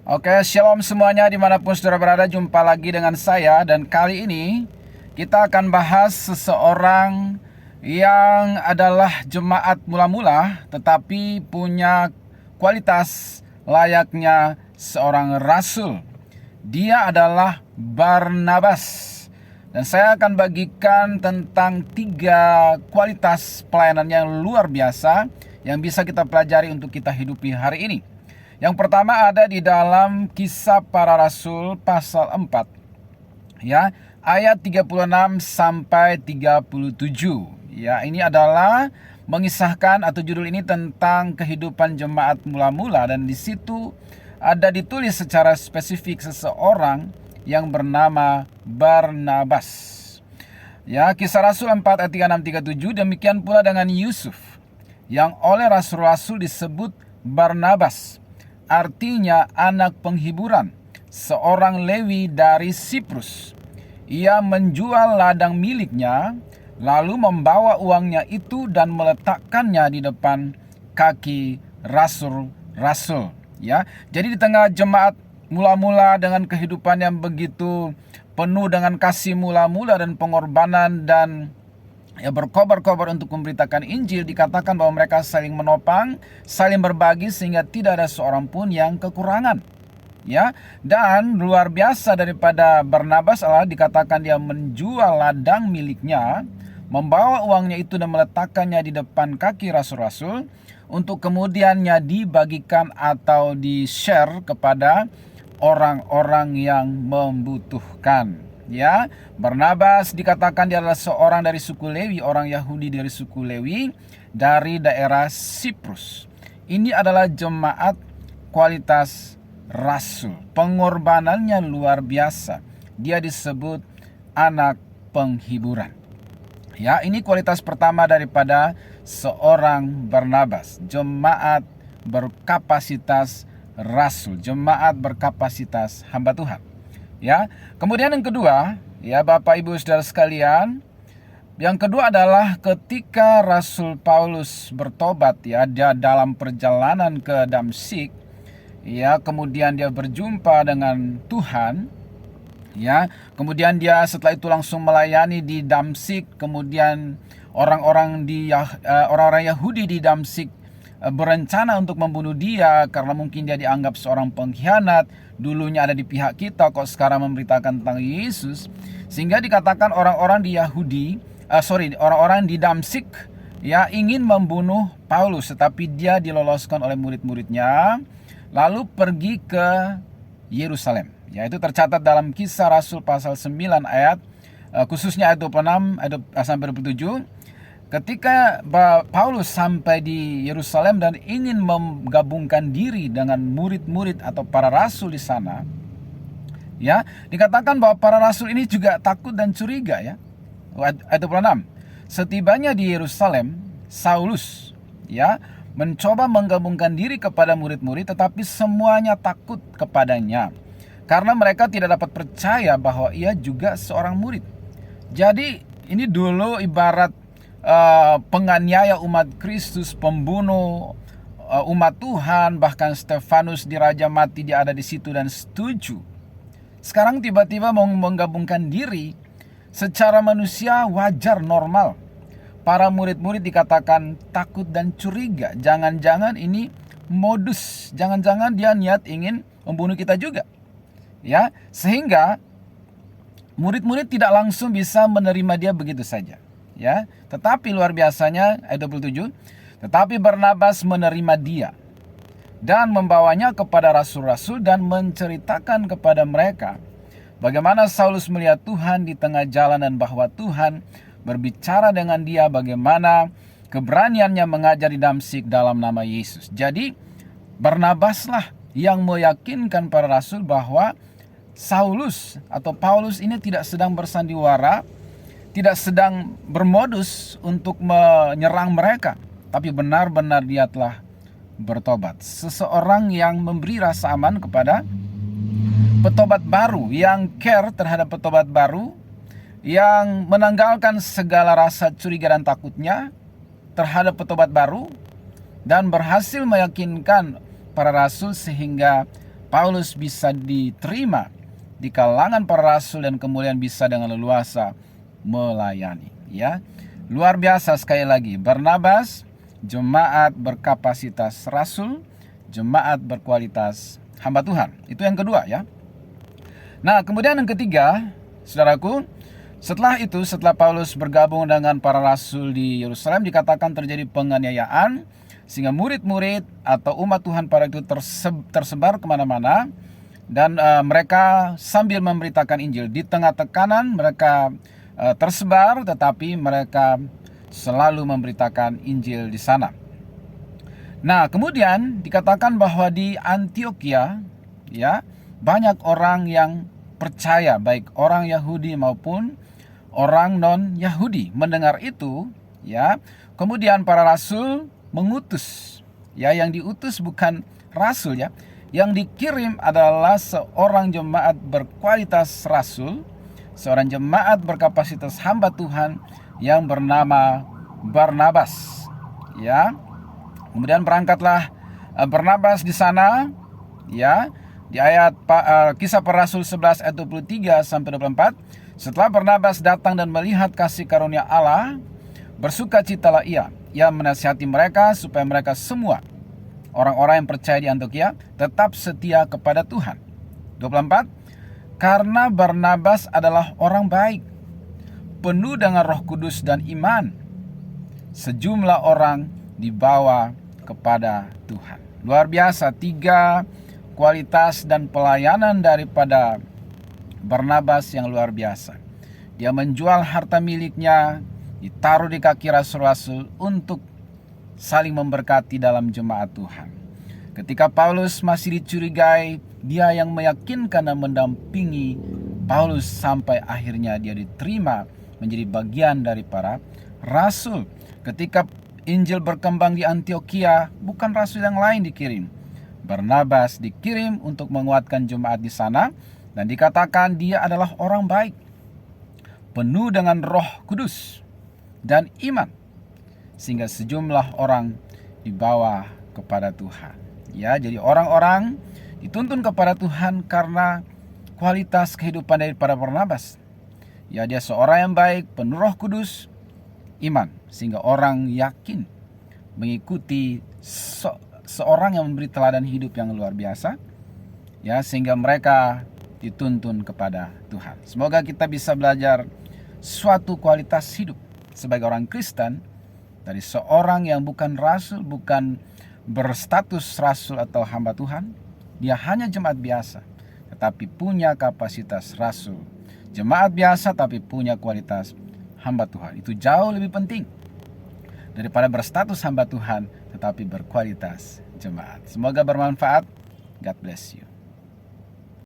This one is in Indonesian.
Oke, shalom semuanya dimanapun saudara berada, jumpa lagi dengan saya. Dan kali ini kita akan bahas seseorang yang adalah jemaat mula-mula tetapi punya kualitas layaknya seorang rasul. Dia adalah Barnabas. Dan saya akan bagikan tentang 3 kualitas pelayanan yang luar biasa yang bisa kita pelajari untuk kita hidupi hari ini. Yang pertama ada di dalam Kisah Para Rasul pasal 4, ya, ayat 36 sampai 37. Ya, ini adalah mengisahkan, atau judul ini tentang kehidupan jemaat mula-mula, dan di situ ada ditulis secara spesifik seseorang yang bernama Barnabas. Ya, Kisah Rasul 4 ayat 36-37. Demikian pula dengan Yusuf, yang oleh rasul-rasul disebut Barnabas, artinya anak penghiburan, seorang Lewi dari Siprus. Ia menjual ladang miliknya, lalu membawa uangnya itu dan meletakkannya di depan kaki rasul-rasul. Ya, jadi di tengah jemaat mula-mula dengan kehidupan yang begitu penuh dengan kasih mula-mula dan pengorbanan dan berkobar-kobar untuk memberitakan Injil, dikatakan bahwa mereka saling menopang, saling berbagi sehingga tidak ada seorang pun yang kekurangan. Ya, dan luar biasa daripada Barnabas adalah dikatakan dia menjual ladang miliknya, membawa uangnya itu dan meletakkannya di depan kaki rasul-rasul untuk kemudiannya dibagikan atau di-share kepada orang-orang yang membutuhkan. Ya, Barnabas dikatakan dia adalah seorang dari suku Lewi, orang Yahudi dari suku Lewi dari daerah Siprus. Ini adalah jemaat kualitas rasul. Pengorbanannya luar biasa. Dia disebut anak penghiburan. Ya, ini kualitas pertama daripada seorang Barnabas, jemaat berkapasitas rasul, jemaat berkapasitas hamba Tuhan. Ya, kemudian yang kedua, ya Bapak Ibu Saudara sekalian, yang kedua adalah ketika Rasul Paulus bertobat, ya, dia dalam perjalanan ke Damsyik, ya, kemudian dia berjumpa dengan Tuhan, ya, kemudian dia setelah itu langsung melayani di Damsyik. Kemudian orang-orang Yahudi di Damsyik berencana untuk membunuh dia karena mungkin dia dianggap seorang pengkhianat. Dulunya ada di pihak kita, kok sekarang memberitakan tentang Yesus. Sehingga dikatakan orang-orang di Damsyik, ya, ingin membunuh Paulus, tetapi dia diloloskan oleh murid-muridnya lalu pergi ke Yerusalem. Ya, itu tercatat dalam Kisah Rasul pasal 9 ayat khususnya ayat 26 sampai 27. Ketika Paulus sampai di Yerusalem dan ingin menggabungkan diri dengan murid-murid atau para rasul di sana, ya, dikatakan bahwa para rasul ini juga takut dan curiga, ya. Ayat 26. Setibanya di Yerusalem, Saulus, ya, mencoba menggabungkan diri kepada murid-murid, tetapi semuanya takut kepadanya karena mereka tidak dapat percaya bahwa ia juga seorang murid. Jadi ini dulu ibarat penganiaya umat Kristus, pembunuh umat Tuhan, bahkan Stefanus diraja mati, dia ada di situ dan setuju. Sekarang tiba-tiba mau menggabungkan diri, secara manusia wajar, normal. Para murid-murid dikatakan takut dan curiga, jangan-jangan ini modus, jangan-jangan dia niat ingin membunuh kita juga. Ya, sehingga murid-murid tidak langsung bisa menerima dia begitu saja. Ya, tetapi luar biasanya ayat 27, tetapi Barnabas menerima dia dan membawanya kepada rasul-rasul dan menceritakan kepada mereka bagaimana Saulus melihat Tuhan di tengah jalan dan bahwa Tuhan berbicara dengan dia, bagaimana keberaniannya mengajar di Damsyik dalam nama Yesus. Jadi Barnabaslah yang meyakinkan para rasul bahwa Saulus atau Paulus ini tidak sedang bersandiwara, tidak sedang bermodus untuk menyerang mereka, tapi benar-benar dia telah bertobat. Seseorang yang memberi rasa aman kepada petobat baru, yang care terhadap petobat baru, yang menanggalkan segala rasa curiga dan takutnya terhadap petobat baru, dan berhasil meyakinkan para rasul sehingga Paulus bisa diterima di kalangan para rasul dan kemudian bisa dengan leluasa melayani. Ya, luar biasa sekali lagi. Barnabas, jemaat berkapasitas rasul, jemaat berkualitas hamba Tuhan. Itu yang kedua ya. Nah, kemudian yang ketiga, saudaraku, setelah Paulus bergabung dengan para rasul di Yerusalem, dikatakan terjadi penganiayaan, sehingga murid-murid atau umat Tuhan pada itu tersebar kemana-mana, dan mereka sambil memberitakan Injil. Di tengah tekanan mereka tersebar, tetapi mereka selalu memberitakan Injil di sana. Nah, kemudian dikatakan bahwa di Antioquia, ya, banyak orang yang percaya, baik orang Yahudi maupun orang non-Yahudi. Mendengar itu, ya, kemudian para rasul mengutus. Ya, yang diutus bukan rasul ya. Yang dikirim adalah seorang jemaat berkualitas rasul, seorang jemaat berkapasitas hamba Tuhan yang bernama Barnabas. Ya. Kemudian berangkatlah Barnabas di sana, ya. Di ayat Kisah Para Rasul 11 ayat 23 sampai 24, setelah Barnabas datang dan melihat kasih karunia Allah, bersukacitalah ia. Ia menasihati mereka supaya mereka semua orang-orang yang percaya di Antioquia tetap setia kepada Tuhan. 24, karena Barnabas adalah orang baik, penuh dengan Roh Kudus dan iman. Sejumlah orang dibawa kepada Tuhan. Luar biasa, 3 kualitas dan pelayanan daripada Barnabas yang luar biasa. Dia menjual harta miliknya, ditaruh di kaki rasul-rasul untuk saling memberkati dalam jemaat Tuhan. Ketika Paulus masih dicurigai, dia yang meyakinkan dan mendampingi Paulus sampai akhirnya dia diterima menjadi bagian dari para rasul. Ketika Injil berkembang di Antioquia, bukan rasul yang lain dikirim. Barnabas dikirim untuk menguatkan jemaat di sana, dan dikatakan dia adalah orang baik, penuh dengan Roh Kudus dan iman, sehingga sejumlah orang dibawa kepada Tuhan. Ya, jadi orang-orang dituntun kepada Tuhan karena kualitas kehidupan daripada Barnabas. Ya, dia seorang yang baik, penuh Roh Kudus, iman, sehingga orang yakin mengikuti seorang yang memberi teladan hidup yang luar biasa, ya, sehingga mereka dituntun kepada Tuhan. Semoga kita bisa belajar suatu kualitas hidup sebagai orang Kristen dari seorang yang bukan rasul, bukan berstatus rasul atau hamba Tuhan. Dia hanya jemaat biasa, tetapi punya kapasitas rasul. Jemaat biasa tapi punya kualitas hamba Tuhan. Itu jauh lebih penting daripada berstatus hamba Tuhan tetapi berkualitas jemaat. Semoga bermanfaat. God bless you.